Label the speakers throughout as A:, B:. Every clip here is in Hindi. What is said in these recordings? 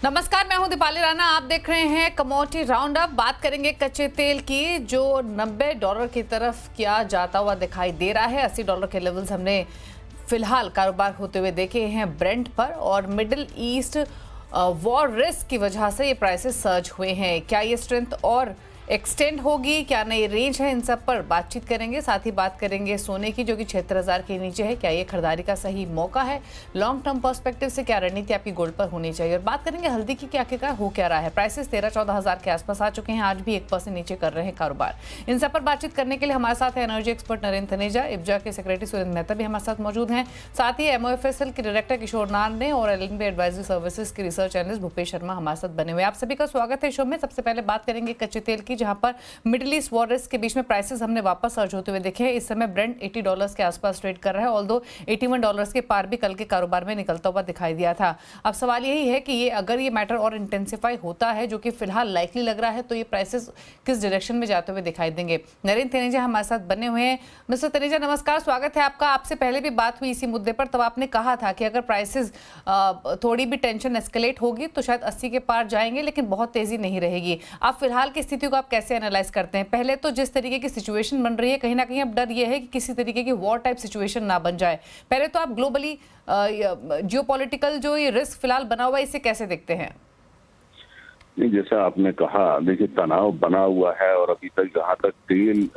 A: नमस्कार, मैं हूं दीपाली राणा। आप देख रहे हैं कमोडिटी राउंड अप। बात करेंगे कच्चे तेल की, जो $90 की तरफ किया जाता हुआ दिखाई दे रहा है। $80 के लेवल्स हमने फिलहाल कारोबार होते हुए देखे हैं ब्रेंट पर, और मिडिल ईस्ट वॉर रिस्क की वजह से ये प्राइसेस सर्ज हुए हैं। क्या ये स्ट्रेंथ और एक्सटेंड होगी, क्या नई रेंज है, इन सब पर बातचीत करेंगे। साथ ही बात करेंगे सोने की, जो कि 76,000 के नीचे है। क्या ये खरीदारी का सही मौका है? लॉन्ग टर्म पर्सपेक्टिव से क्या रणनीति आपकी गोल्ड पर होनी चाहिए? और बात करेंगे हल्दी की, क्या क्या हो क्या रहा है। प्राइसेस 13-14 हज़ार के आसपास आ चुके हैं, आज भी 1% नीचे कर रहे हैं कारोबार। इन सब पर बातचीत करने के लिए हमारे साथ है एनर्जी एक्सपर्ट नरेंद्र तनेजा, इब्जा के सेक्रेटरी सुरेंद्र मेहता भी हमारे साथ मौजूद हैं। साथ ही MOFSL के डायरेक्टर किशोर नारने और LNB एडवाइजरी सर्विसेज के रिसर्च एनालिस्ट भूपेश शर्मा हमारे साथ बने हुए। आप सभी का स्वागत है शो में। सबसे पहले बात करेंगे कच्चे तेल की, जहां पर मिडिल ईस्ट वॉर रिस्क के बीच में प्राइसेस हमने वापस सर्ज होते हुए देखे हैं। इस समय ब्रेंट $80 के आसपास ट्रेड कर रहा है, ऑल्दो $81 के पार भी कल के कारोबार में निकलता हुआ दिखाई दिया था। अब सवाल यही है कि अगर ये मैटर और इंटेंसिफाई होता है, जो कि फिलहाल लाइकली लग रहा है, तो ये प्राइसेस किस डायरेक्शन में जाते हुए दिखाई देंगे? नरेंद्र तनेजा हमारे साथ बने हुए हैं। मिस्टर तनेजा, नमस्कार, स्वागत है आपका। आपसे पहले भी बात हुई इसी मुद्दे पर, तब आपने कहा था कि अगर प्राइसेस थोड़ी भी टेंशन एस्केलेट होगी तो शायद 80 के पार जाएंगे, लेकिन बहुत तेजी नहीं रहेगी। आप फिलहाल की स्थिति को आप कैसे एनालाइज करते हैं? पहले तो जिस तरीके की सिचुएशन बन रही है, कहीं ना कहीं अब डर यह है कि किसी तरीके की वॉर टाइप सिचुएशन ना बन जाए। पहले तो आप ग्लोबली जियोपॉलिटिकल जो ये रिस्क फिलहाल बना हुआ है, इसे कैसे देखते हैं?
B: नहीं, जैसा आपने कहा, देखिए तनाव बना हुआ है, और अभी तक जहाँ तक तेल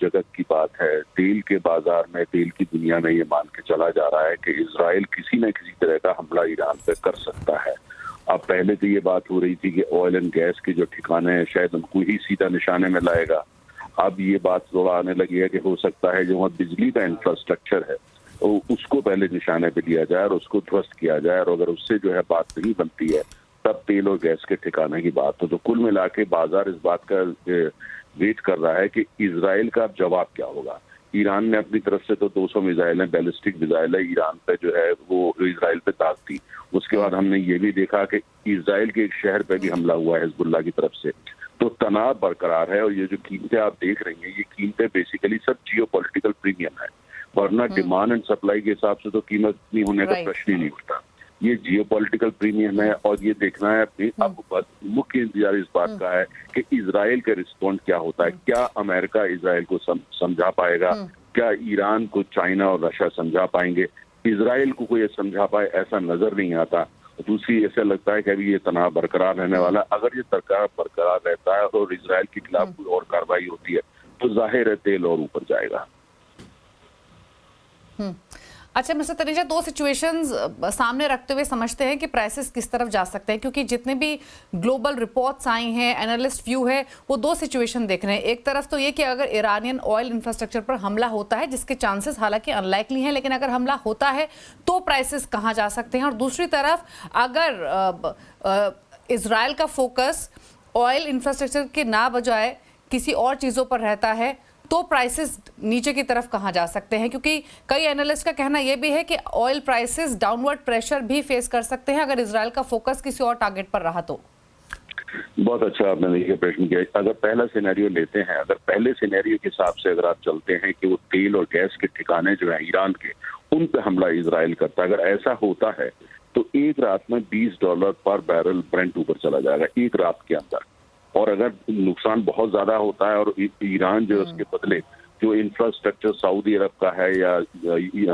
B: जगत की बात है, तेल के बाजार में, तेल की दुनिया में ये मान के चला जा रहा है कि इजराइल किसी न किसी तरह का हमला ईरान पे कर सकता है। अब पहले तो ये बात हो रही थी कि ऑयल एंड गैस के जो ठिकाने हैं शायद उनको ही सीधा निशाने में लाएगा। अब ये बात थोड़ा आने लगी है कि हो सकता है जो वहाँ बिजली का इंफ्रास्ट्रक्चर है उसको पहले निशाने पे लिया जाए और उसको ध्वस्त किया जाए, और अगर उससे जो है बात नहीं बनती है तब तेल और गैस के ठिकाने की बात हो। तो कुल मिला के बाजार इस बात का वेट कर रहा है कि इजराइल का जवाब क्या होगा। ईरान ने अपनी तरफ से तो 200 मिसाइलें, बैलिस्टिक मिसाइलें ईरान पे जो है वो इजराइल पे दाग दी। उसके बाद हमने ये भी देखा कि इजराइल के एक शहर पे भी हमला हुआ है हिजबुल्लाह की तरफ से। तो तनाव बरकरार है, और ये जो कीमतें आप देख रही हैं, ये कीमतें बेसिकली सब जियोपॉलिटिकल प्रीमियम है, वरना डिमांड एंड सप्लाई के हिसाब से तो कीमत नहीं होने का प्रश्न ही नहीं उठता। ये जियोपॉलिटिकल प्रीमियम है, और ये देखना है अब मुख्य इंतजार इस बात का है कि इजराइल का रिस्पॉन्ड क्या होता है। क्या अमेरिका इजराइल को समझा पाएगा? क्या ईरान को चाइना और रशिया समझा पाएंगे? इजराइल को कोई समझा पाए ऐसा नजर नहीं आता। दूसरी, ऐसा लगता है कि अभी ये तनाव बरकरार रहने वाला। अगर ये तनाव बरकरार रहता है और इजराइल के खिलाफ कोई और कार्रवाई होती है तो जाहिर है तेल और ऊपर जाएगा।
A: अच्छा मिस्टर तनेजा, दो सिचुएशंस सामने रखते हुए समझते हैं कि प्राइसेस किस तरफ जा सकते हैं, क्योंकि जितने भी ग्लोबल रिपोर्ट्स आई हैं, एनालिस्ट व्यू है, वो दो सिचुएशन देख रहे हैं। एक तरफ तो ये कि अगर ईरानियन ऑयल इंफ्रास्ट्रक्चर पर हमला होता है, जिसके चांसेस हालांकि अनलाइकली हैं, लेकिन अगर हमला होता है तो प्राइसेस कहाँ जा सकते हैं। और दूसरी तरफ अगर इजराइल का फोकस ऑयल इंफ्रास्ट्रक्चर के ना बजाय किसी और चीज़ों पर रहता है, तो प्राइसेस नीचे की तरफ कहां जा सकते हैं? क्योंकि कई एनालिस्ट का कहना यह भी है कि ऑयल प्राइसेस डाउनवर्ड प्रेशर भी फेस कर सकते हैं अगर इजराइल का फोकस किसी और टारगेट पर रहा तो।
B: बहुत अच्छा आपने ये प्रश्न किया। अगर पहला सिनेरियो लेते हैं, अगर पहले सिनेरियो के हिसाब से अगर आप चलते हैं कि वो तेल और गैस के ठिकाने जो है ईरान के, उन पे हमला इजराइल करता है, अगर ऐसा होता है तो एक रात में $20 पर बैरल ब्रेंट ऊपर चला जाएगा, एक रात के अंदर। और अगर नुकसान बहुत ज्यादा होता है और ईरान जो उसके बदले जो इंफ्रास्ट्रक्चर सऊदी अरब का है या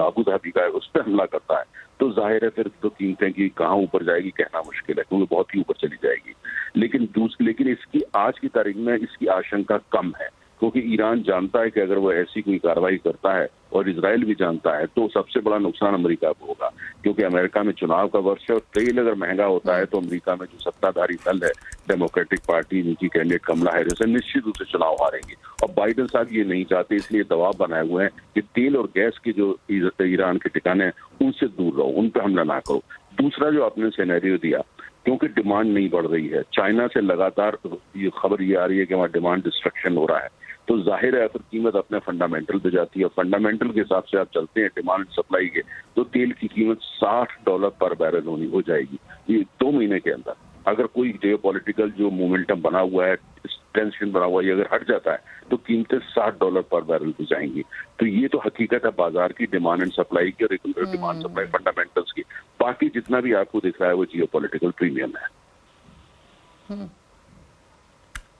B: अबू धाबी का है उस पर हमला करता है, तो जाहिर है फिर तो कीमतें की कहाँ ऊपर जाएगी कहना मुश्किल है, क्योंकि बहुत ही ऊपर चली जाएगी। लेकिन इसकी आज की तारीख में इसकी आशंका कम है, क्योंकि ईरान जानता है कि अगर वो ऐसी कोई कार्रवाई करता है, और इजराइल भी जानता है, तो सबसे बड़ा नुकसान अमेरिका को होगा, क्योंकि अमेरिका में चुनाव का वर्ष है, और तेल अगर महंगा होता है तो अमेरिका में जो सत्ताधारी दल है, डेमोक्रेटिक पार्टी, उनकी कैंडिडेट कमला हैरिस, निश्चित रूप से चुनाव हारेंगे। और बाइडेन साहब ये नहीं चाहते, इसलिए दबाव बनाए हुए हैं कि तेल और गैस की जो ईरान के ठिकाने हैं उनसे दूर रहो, उन पर हमला ना करो। दूसरा जो आपने सिनेरियो दिया, क्योंकि डिमांड नहीं बढ़ रही है, चाइना से लगातार ये खबर ये आ रही है कि वहाँ डिमांड डिस्ट्रक्शन हो रहा है, तो जाहिर है फिर कीमत अपने फंडामेंटल पे जाती है। फंडामेंटल के हिसाब से आप चलते हैं डिमांड सप्लाई के, तो तेल की कीमत $60 पर बैरल हो जाएगी ये 2 महीने के अंदर। अगर कोई जियोपॉलिटिकल जो मोमेंटम बना हुआ है, टेंशन बना हुआ है, अगर हट जाता है तो कीमतें $60 पर बैरल पे जाएंगी। तो ये तो हकीकत है बाजार की डिमांड एंड सप्लाई की, रेगुलर डिमांड सप्लाई फंडामेंटल्स की। बाकी जितना भी आपको दिख रहा है वो जियोपॉलिटिकल प्रीमियम है।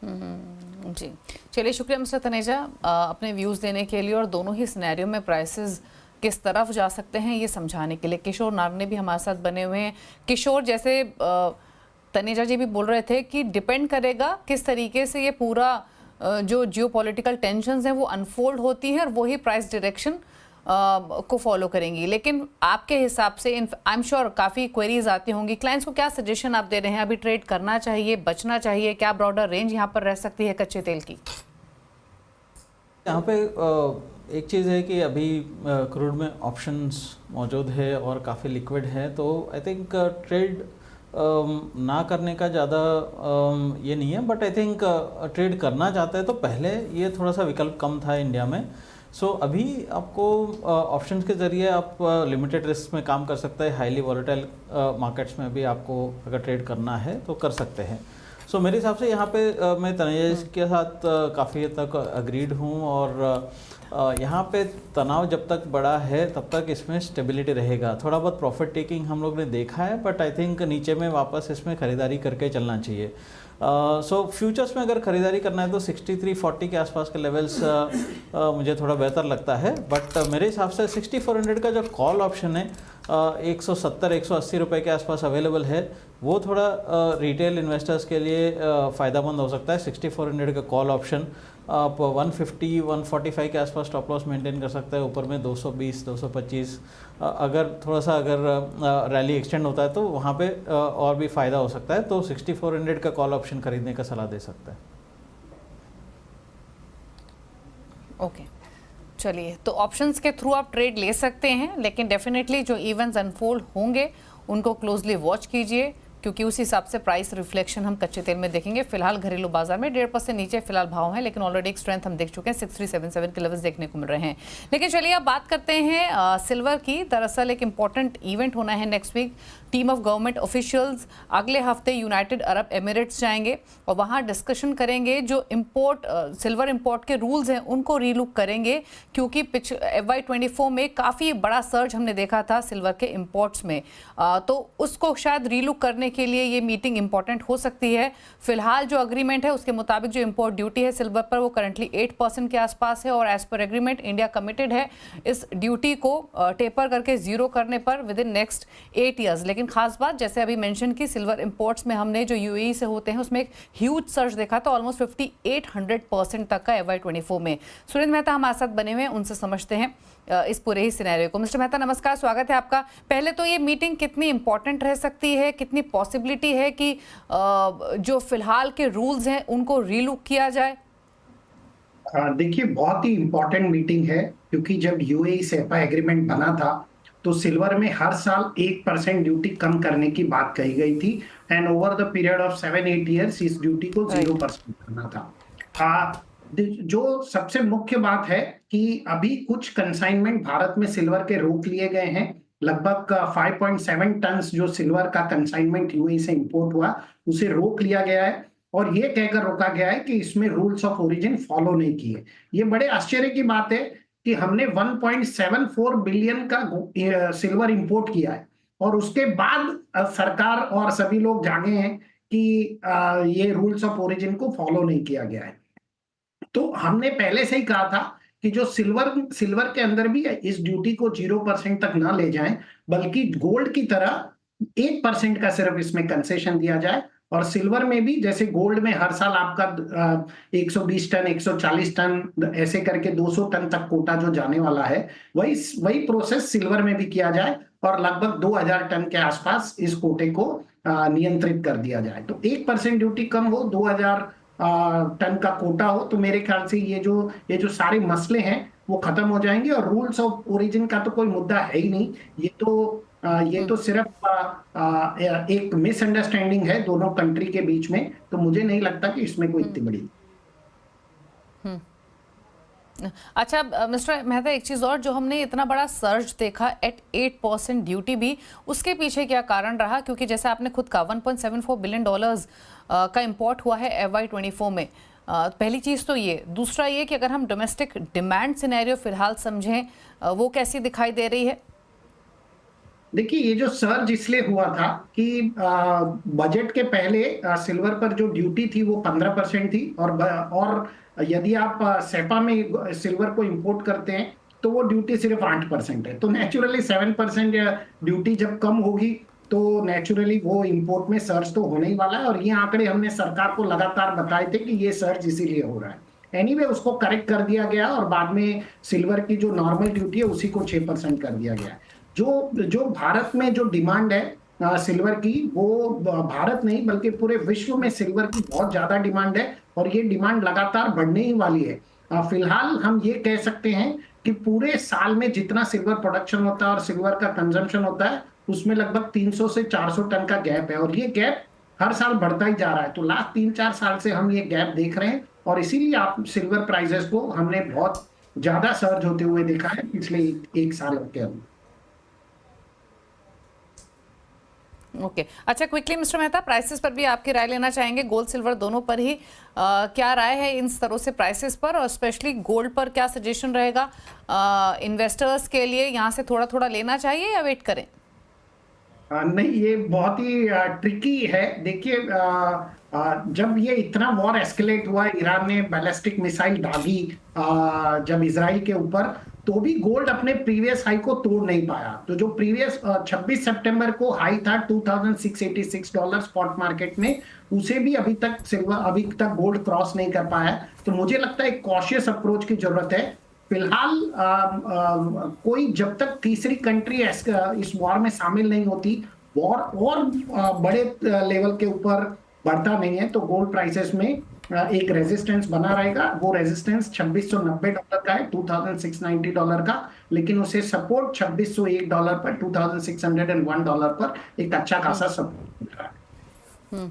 A: जी, चलिए शुक्रिया मिस्टर तनेजा अपने व्यूज़ देने के लिए और दोनों ही सिनेरियो में प्राइसेस किस तरफ जा सकते हैं ये समझाने के लिए। किशोर नागने भी हमारे साथ बने हुए हैं। किशोर, जैसे तनेजा जी भी बोल रहे थे कि डिपेंड करेगा किस तरीके से ये पूरा जो जियोपॉलिटिकल टेंशन्स हैं वो अनफोल्ड होती हैं और वही प्राइस डायरेक्शन को फॉलो करेंगी। लेकिन आपके हिसाब से आई एम श्योर काफ़ी क्वेरीज आती होंगी, क्लाइंट्स को क्या सजेशन आप दे रहे हैं? अभी ट्रेड करना चाहिए, बचना चाहिए? क्या ब्रॉडर रेंज यहाँ पर रह सकती है कच्चे तेल की?
C: यहाँ पे एक चीज़ है कि अभी क्रूड में ऑप्शंस मौजूद है और काफ़ी लिक्विड है, तो आई थिंक ट्रेड ना करने का ज़्यादा ये नहीं है, बट आई थिंक ट्रेड करना चाहता है तो पहले ये थोड़ा सा विकल्प कम था इंडिया में। सो अभी आपको ऑप्शंस के ज़रिए आप लिमिटेड रिस्क में काम कर सकते हैं। हाईली वॉलेटाइल मार्केट्स में भी आपको अगर ट्रेड करना है तो कर सकते हैं। सो मेरे हिसाब से यहाँ पे मैं तनेजा के साथ काफ़ी हद तक अग्रीड हूँ और यहाँ पे तनाव जब तक बड़ा है तब तक इसमें स्टेबिलिटी रहेगा। थोड़ा बहुत प्रॉफिट टेकिंग हम लोग ने देखा है, बट आई थिंक नीचे में वापस इसमें ख़रीदारी करके चलना चाहिए। सो फ्यूचर्स में अगर ख़रीदारी करना है तो 6340 के आसपास के लेवल्स मुझे थोड़ा बेहतर लगता है, बट मेरे हिसाब से 6400 का जो कॉल ऑप्शन है 170-180 रुपये के आसपास अवेलेबल है, वो थोड़ा रिटेल इन्वेस्टर्स के लिए फ़ायदेमंद हो सकता है। 6400 का कॉल ऑप्शन आप 150-145 के आसपास स्टॉप लॉस मेंटेन कर सकते हैं। ऊपर में 220-225 अगर थोड़ा सा अगर रैली एक्सटेंड होता है तो वहाँ पे और भी फ़ायदा हो सकता है, तो 6400 का कॉल ऑप्शन खरीदने का सलाह दे सकता है।
A: ओके, चलिए, तो ऑप्शंस के थ्रू आप ट्रेड ले सकते हैं, लेकिन डेफिनेटली जो इवेंट्स अनफोल्ड होंगे उनको क्लोजली वॉच कीजिए, क्योंकि उस हिसाब से प्राइस रिफ्लेक्शन हम कच्चे तेल में देखेंगे। फिलहाल घरेलू बाजार में 1.5% नीचे फिलहाल भाव है, लेकिन ऑलरेडी एक स्ट्रेंथ हम देख चुके हैं, 6377 के लेवल्स देखने को मिल रहे हैं। लेकिन चलिए अब बात करते हैं सिल्वर की। दरअसल एक इंपॉर्टेंट इवेंट होना है next week. Team of government officials अगले हफ्ते यूनाइटेड अरब एमिरेट्स जाएंगे और वहाँ डिस्कशन करेंगे, जो इम्पोर्ट सिल्वर इम्पोर्ट के रूल्स हैं उनको रीलुक करेंगे, क्योंकि FY24 में काफ़ी बड़ा सर्ज हमने देखा था सिल्वर के इम्पोर्ट्स में, तो उसको शायद रीलुक करने के लिए ये मीटिंग इंपॉर्टेंट हो सकती है। फिलहाल जो अग्रीमेंट है उसके मुताबिक जो इम्पोर्ट ड्यूटी है सिल्वर पर वो करंटली 8% के आसपास है, और as per agreement India committed है इस ड्यूटी को टेपर करके जीरो करने पर विद इन नेक्स्ट 8 ईयर्स। लेकिन खास बात, जैसे अभी मेंशन की, सिल्वर इंपोर्ट्स में हमने जो यूएई से होते हैं उसमें एक ह्यूज सर्ज देखा था, ऑलमोस्ट 5800% तक का FY24 में। सुरेंद्र मेहता हमारे साथ बने हुए हैं, उनसे समझते हैं इस पूरे ही सिनेरियो को। मिस्टर मेहता नमस्कार, स्वागत है आपका। पहले तो ये मीटिंग कितनी इंपॉर्टेंट रह सकती है, कितनी पॉसिबिलिटी है कि जो फिलहाल के रूल्स हैं उनको रीलुक किया जाए?
D: देखिए, बहुत ही इंपॉर्टेंट मीटिंग है, क्योंकि जब यूएई सेपा एग्रीमेंट बना था तो सिल्वर में हर साल 1% ड्यूटी कम करने की बात कही गई थी, and over the period of 7-8 years इस ड्यूटी को 0% करना था। जो सबसे मुख्य बात है कि अभी कुछ कंसाइनमेंट भारत में सिल्वर के रोक लिए गए हैं। लगभग 5.7 टन जो सिल्वर का कंसाइनमेंट यूएई से इंपोर्ट हुआ उसे रोक लिया गया है, और ये कहकर रोका गया है कि इसमें रूल्स ऑफ ओरिजिन फॉलो नहीं किए। ये बड़े आश्चर्य की बात है कि हमने 1.74 बिलियन का सिल्वर इंपोर्ट किया है, और उसके बाद सरकार और सभी लोग जागे हैं कि ये रूल्स ऑफ ओरिजिन को फॉलो नहीं किया गया है। तो हमने पहले से ही कहा था कि जो सिल्वर के अंदर भी इस ड्यूटी को 0% तक ना ले जाएं, बल्कि गोल्ड की तरह 1% का सिर्फ इसमें कंसेशन दिया जाए। और सिल्वर में भी जैसे गोल्ड में हर साल आपका 120 टन 140 टन ऐसे करके 200 टन तक कोटा जो जाने वाला है, वही प्रोसेस सिल्वर में भी किया जाए, और लगभग 2000 टन के आसपास इस कोटे को नियंत्रित कर दिया जाए। तो 1% ड्यूटी कम हो, 2000 टन का कोटा हो, तो मेरे ख्याल से ये जो सारे मसले हैं वो खत्म हो जाएंगे, और रूल्स ऑफ ओरिजिन का तो कोई मुद्दा है ही नहीं। ये तो सिर्फ एक मिसअंडरस्टैंडिंग है दोनों कंट्री के बीच में, तो मुझे नहीं लगता कि इसमें कोई इतनी बड़ी।
A: अच्छा मिस्टर मेहता, एक चीज़ और, जो हमने इतना बड़ा सर्ज देखा एट 8% ड्यूटी भी, उसके पीछे क्या कारण रहा? क्योंकि जैसे आपने खुद कहा $1.74 बिलियन का इंपोर्ट हुआ है FY24 में। पहली चीज़ तो ये, दूसरा ये कि अगर हम डोमेस्टिक डिमांड सिनेरियो फिलहाल समझें, वो कैसी दिखाई दे रही है?
D: देखिए, ये जो सर्ज इसलिए हुआ था कि बजट के पहले सिल्वर पर जो ड्यूटी थी वो 15% थी, और यदि आप सेपा में सिल्वर को इंपोर्ट करते हैं तो वो ड्यूटी सिर्फ 8% है। तो नेचुरली 7% ड्यूटी जब कम होगी तो नेचुरली वो इंपोर्ट में सर्ज तो होने ही वाला है, और ये आंकड़े हमने सरकार को लगातार बताए थे कि ये सर्ज इसीलिए हो रहा है। एनीवे उसको करेक्ट कर दिया गया और बाद में सिल्वर की जो नॉर्मल ड्यूटी है उसी को 6% कर दिया गया है। जो भारत में जो डिमांड है सिल्वर की, वो भारत नहीं बल्कि पूरे विश्व में सिल्वर की बहुत ज्यादा डिमांड है, और ये डिमांड लगातार बढ़ने ही वाली है। फिलहाल हम ये कह सकते हैं कि पूरे साल में जितना सिल्वर प्रोडक्शन होता है और सिल्वर का कंजम्पशन होता है उसमें लगभग 300 से 400 टन का गैप है, और ये गैप हर साल बढ़ता ही जा रहा है। तो लास्ट 3-4 साल से हम ये गैप देख रहे हैं, और इसीलिए आप सिल्वर प्राइसेस को हमने बहुत ज्यादा सर्ज होते हुए देखा है पिछले एक साल के अंदर।
A: ओके अच्छा, क्विकली मिस्टर मेहता, प्राइसेस पर भी आपकी राय लेना चाहेंगे, गोल्ड सिल्वर दोनों पर ही क्या राय है इन स्तरों से प्राइसेस पर, और स्पेशली गोल्ड पर क्या सजेशन रहेगा इन्वेस्टर्स के लिए? यहाँ से थोड़ा थोड़ा लेना चाहिए या वेट करें?
D: नहीं, ये बहुत ही ट्रिकी है। देखिए, जब ये इतना वॉर एस्केलेट हुआ, ईरान ने बैलिस्टिक मिसाइल डाली जब इजराइल के ऊपर, तो भी गोल्ड अपने प्रीवियस हाई को तोड़ नहीं पाया। तो जो प्रीवियस 26 सितंबर को हाई था $2686 स्पॉट मार्केट में, उसे भी अभी तक गोल्ड क्रॉस नहीं कर पाया। तो मुझे लगता है एक कॉशियस अप्रोच की जरूरत है। फिलहाल कोई जब तक तीसरी कंट्री इस वॉर में शामिल नहीं होती, वॉर और बड़े लेवल के ऊपर बढ़ता नहीं है, तो गोल्ड प्राइसेस में एक रेजिस्टेंस बना रहेगा। वो रेजिस्टेंस $2690 का है, $2690 का, लेकिन उसे सपोर्ट $2601 पर, $2601 पर एक अच्छा खासा सपोर्ट मिल रहा है।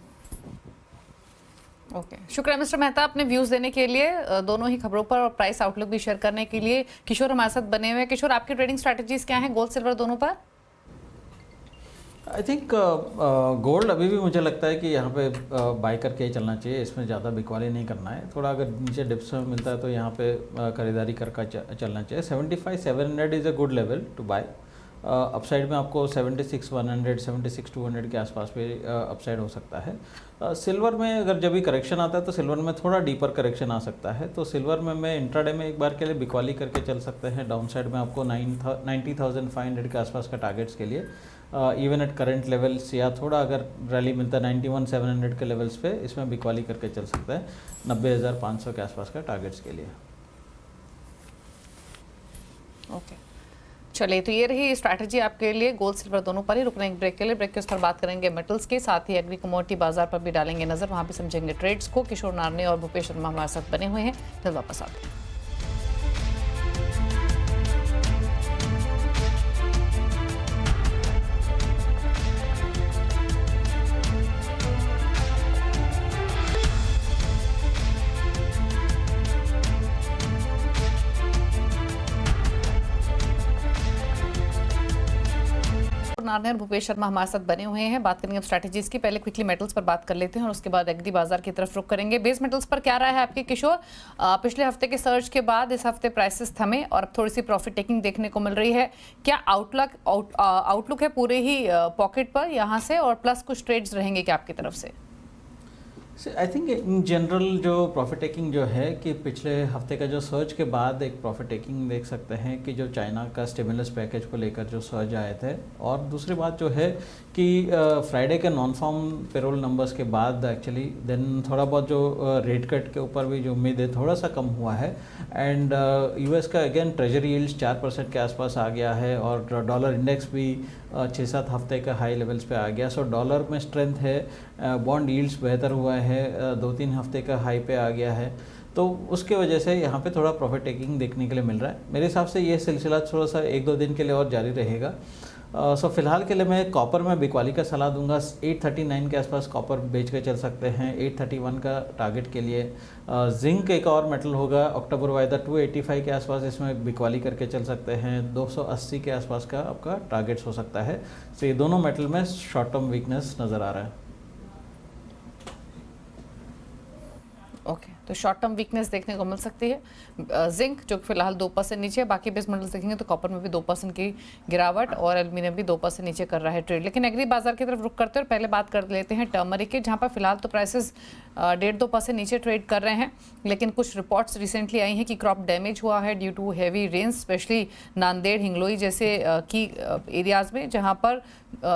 A: ओके, शुक्रिया मिस्टर मेहता अपने व्यूज देने के लिए, दोनों ही खबरों पर और प्राइस आउटलुक भी शेयर करने के लिए। किशोर हमारे साथ बने हुए हैं। किशोर, आपकी ट्रेडिंग स्ट्रैटेजीज क्या हैं गोल्ड सिल्वर दोनों पर?
C: आई थिंक गोल्ड अभी भी मुझे लगता है कि यहाँ पे बाय करके ही चलना चाहिए, इसमें ज़्यादा बिकवाली नहीं करना है। थोड़ा अगर नीचे डिप्स में मिलता है तो यहाँ पे खरीदारी करके चलना चाहिए। 75-700 is a good level to buy. Upside में आपको 76-100, 76-200 के आसपास पे अपसाइड हो सकता है। सिल्वर में अगर जब भी करेक्शन आता है तो सिल्वर में थोड़ा डीपर करेक्शन आ सकता है, तो सिल्वर में मैं इंट्राडे में एक बार के लिए बिकवाली करके चल सकते हैं। डाउन साइड में आपको 90,500 के आसपास का टारगेट्स के लिए इवन एट करंट लेवल्स, या थोड़ा अगर रैली मिलता है 91,700 के लेवल्स पे, इसमें बिकवाली करके चल सकता है 90,500 के आसपास का टारगेट्स के लिए।
A: ओके, चलिए, तो ये रही स्ट्रैटेजी आपके लिए गोल्ड सिल्वर दोनों पर ही। रुकना एक ब्रेक के लिए, ब्रेक के उस पर बात करेंगे मेटल्स के, साथ ही एग्री कमोडिटी बाजार पर भी डालेंगे नजर, वहां भी समझेंगे ट्रेड्स को। किशोर नारने और भूपेश शर्मा हमारे साथ बने हुए हैं, फिर वापस आते हैं। नारने और भूपेश शर्मा हमारे साथ बने हुए हैं, बात करेंगे अब स्ट्रैटेजीज की। पहले क्विकली मेटल्स पर बात कर लेते हैं और उसके बाद एग्री बाजार की तरफ रुख करेंगे। बेस मेटल्स पर क्या रहा है आपके किशोर? पिछले हफ्ते के सर्ज के बाद इस हफ्ते प्राइसेस थमे और अब थोड़ी सी प्रॉफिट टेकिंग देखने को मिल रही है। क्या आउटलुक है पूरे ही पॉकेट पर यहाँ से, और प्लस कुछ ट्रेड्स रहेंगे क्या आपकी तरफ से?
C: आई थिंक इन जनरल जो प्रॉफिट टेकिंग जो है कि पिछले हफ्ते का जो सर्ज के बाद एक प्रॉफिट टेकिंग देख सकते हैं कि जो चाइना का स्टिमुलस पैकेज को लेकर जो सर्ज आए थे, और दूसरी बात जो है कि फ्राइडे के नॉन फार्म पेरोल नंबर्स के बाद एक्चुअली देन थोड़ा बहुत जो रेट कट के ऊपर भी जो उम्मीद है थोड़ा सा कम हुआ है। एंड यूएस का अगेन ट्रेजरी यील्ड्स 4% के आसपास आ गया है, और डॉलर इंडेक्स भी 6-7 हफ्ते का हाई लेवल्स पे आ गया। सो डॉलर में स्ट्रेंथ है, बॉन्ड यील्ड्स बेहतर हुआ है, 2-3 हफ्ते का हाई पे आ गया है, तो उसके वजह से यहाँ पे थोड़ा प्रॉफिट टेकिंग देखने के लिए मिल रहा है। मेरे हिसाब से ये सिलसिला थोड़ा सा 1-2 दिन के लिए और जारी रहेगा। सो फिलहाल के लिए मैं कॉपर में बिकवाली का सलाह दूंगा। 839 के आसपास कॉपर बेच के चल सकते हैं, 831 का टारगेट के लिए। जिंक एक और मेटल होगा अक्टूबर वायदा 285 के आसपास, इसमें बिकवाली करके चल सकते हैं। 280 के आसपास का आपका टारगेट्स हो सकता है। तो ये दोनों मेटल में शॉर्ट टर्म वीकनेस नज़र आ रहा है।
A: ओके, तो शॉर्ट टर्म वीकनेस देखने को मिल सकती है। जिंक जो फिलहाल 2% नीचे है, बाकी बेस मेटल्स देखेंगे तो कॉपर में भी 2% की गिरावट और एल्यूमिनियम भी 2% नीचे कर रहा है ट्रेड। लेकिन एग्री बाजार की तरफ रुक करते हैं और पहले बात कर लेते हैं टर्मरिक की, जहां पर फिलहाल तो प्राइसेस 1.5-2% नीचे ट्रेड कर रहे हैं। लेकिन कुछ रिपोर्ट्स रिसेंटली आई हैं कि क्रॉप डैमेज हुआ है due to heavy rain, specially Nanded, Hingoli जैसे की एरियाज में, जहां पर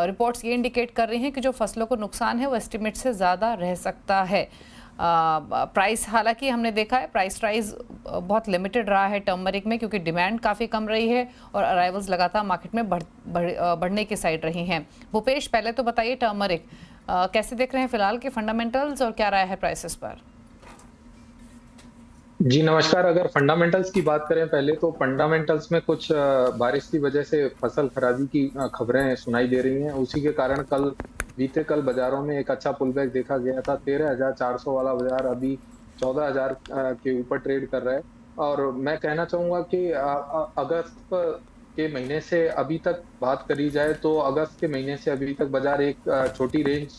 A: रिपोर्ट्स ये इंडिकेट कर रही हैं कि जो फसलों को नुकसान है वो एस्टिमेट से ज़्यादा रह सकता है। प्राइस हालांकि हमने देखा है प्राइस राइज बहुत लिमिटेड रहा है टर्मरिक में, क्योंकि डिमांड काफ़ी कम रही है और अराइवल्स लगातार मार्केट में बढ़ने की साइड रही हैं। भूपेश, पहले तो बताइए टर्मरिक कैसे देख रहे हैं फिलहाल के फंडामेंटल्स और क्या राय है प्राइसेस पर?
E: जी नमस्कार। अगर फंडामेंटल्स की बात करें पहले, तो फंडामेंटल्स में कुछ बारिश की वजह से फसल खराबी की खबरें सुनाई दे रही हैं। उसी के कारण बीते कल बाजारों में एक अच्छा पुलबैक देखा गया था। 13,400 वाला बाजार अभी 14,000 के ऊपर ट्रेड कर रहा है। और मैं कहना चाहूंगा कि अगस्त के महीने से अभी तक बात करी जाए तो अगस्त के महीने से अभी तक बाजार एक छोटी रेंज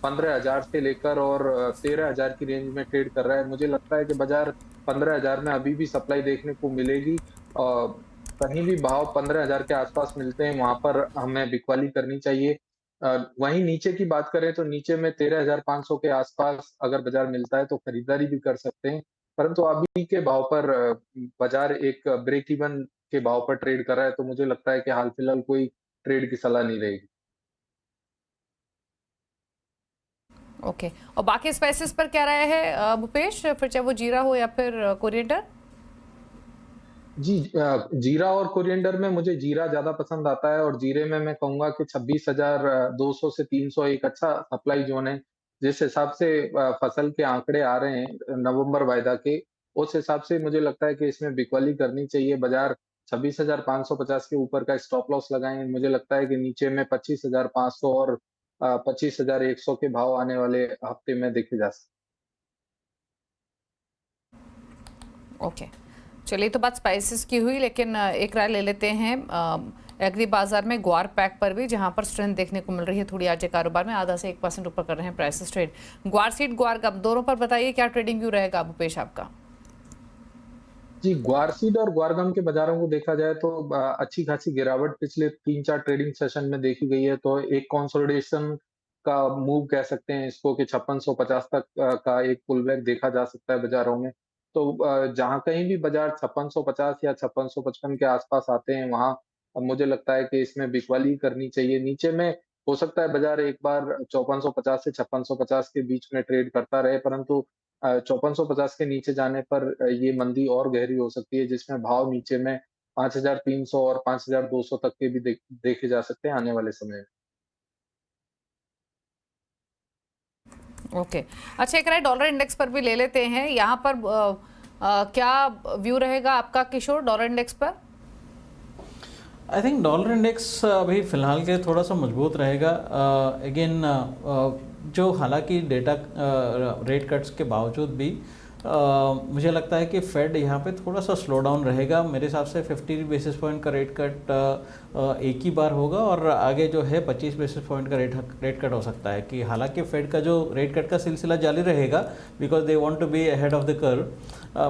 E: 15,000 से लेकर और 13,000 की रेंज में ट्रेड कर रहा है। मुझे लगता है कि बाजार 15,000 में अभी भी सप्लाई देखने को मिलेगी। कहीं भी भाव 15,000 के आसपास मिलते हैं, वहां पर हमें बिकवाली करनी चाहिए। वहीं नीचे की बात करें तो नीचे में 13,500 के आसपास अगर बाजार मिलता है तो खरीदारी भी कर सकते हैं। परंतु अभी के भाव पर बाजार एक ब्रेक इवन के भाव पर ट्रेड कर रहा है, तो मुझे लगता है कि हाल फिलहाल कोई ट्रेड की सलाह नहीं रहेगी।
A: ओके, और बाकी स्पाइसेस पर क्या राय है भूपेश, फिर चाहे वो जीरा हो या फिर कोरिएंडर?
E: जी जीरा और कोरिएंडर में मुझे जीरा ज्यादा पसंद आता है, और जीरे में मैं कहूंगा कि 26,200 से 300 एक अच्छा सप्लाई जोन है। जिस हिसाब से फसल के आंकड़े आ रहे हैं नवंबर वायदा के, उस हिसाब से मुझे लगता है कि इसमें बिकवाली करनी चाहिए। बाजार 26,550 के ऊपर का स्टॉप लॉस लगाएं। मुझे लगता है कि नीचे में 25,500 और 25,100 के भाव आने वाले हफ्ते में देखे जा सकते।
A: ओके, चलिए तो बात स्पाइसेस की हुई, लेकिन एक राय ले लेते हैं एग्री बाजार में ग्वार पैक पर भी, जहां पर स्ट्रेंथ देखने को मिल रही है थोड़ी। आज के कारोबार में आधा से 1% ऊपर कर रहे हैं प्राइसेस ट्रेड। ग्वार सीड, ग्वार गम दोनों पर बताइए क्या ट्रेडिंग व्यू रहेगा भूपेश आपका?
E: जी, ग्वार सीड और ग्वार गम के बाजारों को देखा जाए तो अच्छी खासी गिरावट पिछले 3-4 ट्रेडिंग सेशन में देखी गई है। तो एक कंसोलिडेशन का मूव कह सकते हैं इसको कि 5650 तक का एक पुलबैक देखा जा सकता है बाजारों में। तो जहां कहीं भी बाजार 5650 या 5655 के आसपास आते हैं, वहां अब मुझे लगता है कि इसमें बिकवाली करनी चाहिए। नीचे में हो सकता है बाजार एक बार 5450 से 5650 के बीच में ट्रेड करता रहे, परंतु 5450 के नीचे जाने पर ये मंदी और गहरी हो सकती है, जिसमें भाव नीचे में 5,300 और 5,200 तक के भी देखे जा सकते हैं आने वाले समय में।
A: ओके, अच्छा एक राय डॉलर इंडेक्स पर भी ले लेते हैं। यहाँ पर क्या व्यू रहेगा आपका किशोर डॉलर इंडेक्स पर?
C: आई थिंक डॉलर इंडेक्स अभी फ़िलहाल के थोड़ा सा मजबूत रहेगा। अगेन जो हालांकि डेटा रेट कट्स के बावजूद भी मुझे लगता है कि फेड यहाँ पे थोड़ा सा स्लो डाउन रहेगा। मेरे हिसाब से 50 बेसिस पॉइंट का रेट कट एक ही बार होगा और आगे जो है 25 बेसिस पॉइंट का रेट कट हो सकता है। कि हालांकि फेड का जो रेट कट का सिलसिला जारी रहेगा because they want to be ahead of the curve,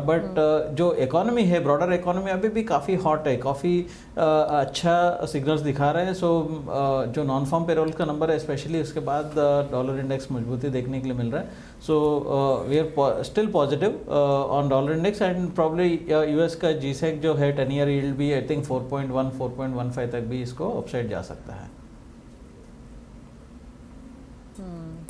C: but जो इकोनॉमी है, ब्रॉडर इकोनॉमी अभी भी काफ़ी हॉट है, काफ़ी अच्छा सिग्नल्स दिखा रहे हैं। सो जो नॉन फॉर्म पेरोल का नंबर है स्पेशली, उसके बाद डॉलर इंडेक्स मजबूती देखने के लिए मिल रहा है। So we are still positive on dollar index and probably US का जीसेक जो है 10 ईयर यील्ड भी आई थिंक 4.1 4.15 तक भी इसको अपसाइड जा सकता है।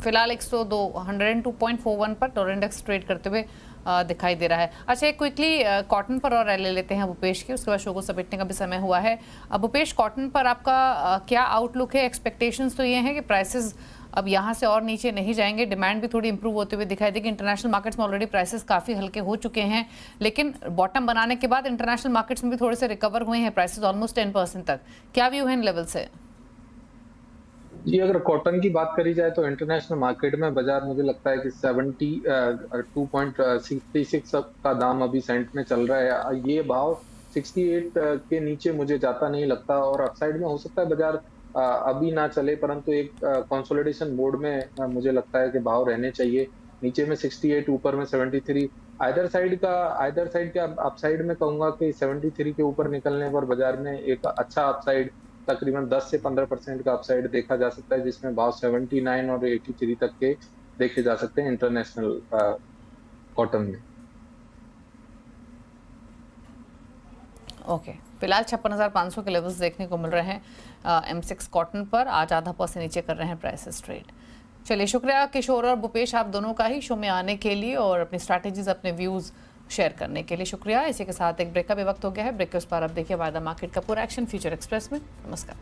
A: फिलहाल 102.41 पर डॉलर इंडेक्स ट्रेड करते हुए दिखाई दे रहा है। अच्छा, एक क्विकली कॉटन पर और ले लेते हैं भूपेश की, उसके बाद शो को समेटने का भी समय हुआ है। भूपेश, कॉटन पर आपका क्या आउटलुक है? एक्सपेक्टेशंस तो ये हैं कि प्राइसेस अब यहाँ से और नीचे नहीं जाएंगे, डिमांड भी थोड़ी इंप्रूव होते हुए दिखाई देगी। इंटरनेशनल मार्केट्स में ऑलरेडी प्राइसेस काफ़ी हल्के हो चुके हैं, लेकिन बॉटम बनाने के बाद इंटरनेशनल मार्केट्स में भी थोड़े से रिकवर हुए हैं प्राइसेस ऑलमोस्ट 10% तक। क्या व्यू है इन लेवल से?
E: जी, अगर कॉटन की बात करी जाए तो इंटरनेशनल मार्केट में बाजार मुझे लगता है कि 72.66 का दाम अभी सेंट में चल रहा है। ये भाव 68 के नीचे मुझे जाता नहीं लगता, और अपसाइड में हो सकता है बाजार अभी ना चले, परंतु एक कंसोलिडेशन मोड में मुझे लगता है कि भाव रहने चाहिए। नीचे में 68, ऊपर में 73 आइदर साइड के अपसाइड में कहूंगा कि 73 के ऊपर निकलने पर बाजार में एक अच्छा अपसाइड तकरीबन 10 से 15% का अपसाइड देखा जा सकता है, जिसमें भाव 79 और 83 तक के देखे जा सकते हैं इंटरनेशनल कॉटन में।
A: ओके, फिलहाल 56,500 के लेवल्स देखने को मिल रहे हैं M6 कॉटन पर। आज आधा % नीचे कर रहे हैं प्राइसेस ट्रेड। चलिए, शुक्रिया किशोर और भूपेश आप दोनों का ही शो में आने के लिए और अपनी स्ट्रैटेजीज, अपने व्यूज़ शेयर करने के लिए शुक्रिया। इसी के साथ एक ब्रेक का भी वक्त हो गया है। ब्रेक के उस पर अब देखिए वायदा मार्केट का पूरा एक्शन फ्यूचर एक्सप्रेस में। नमस्कार।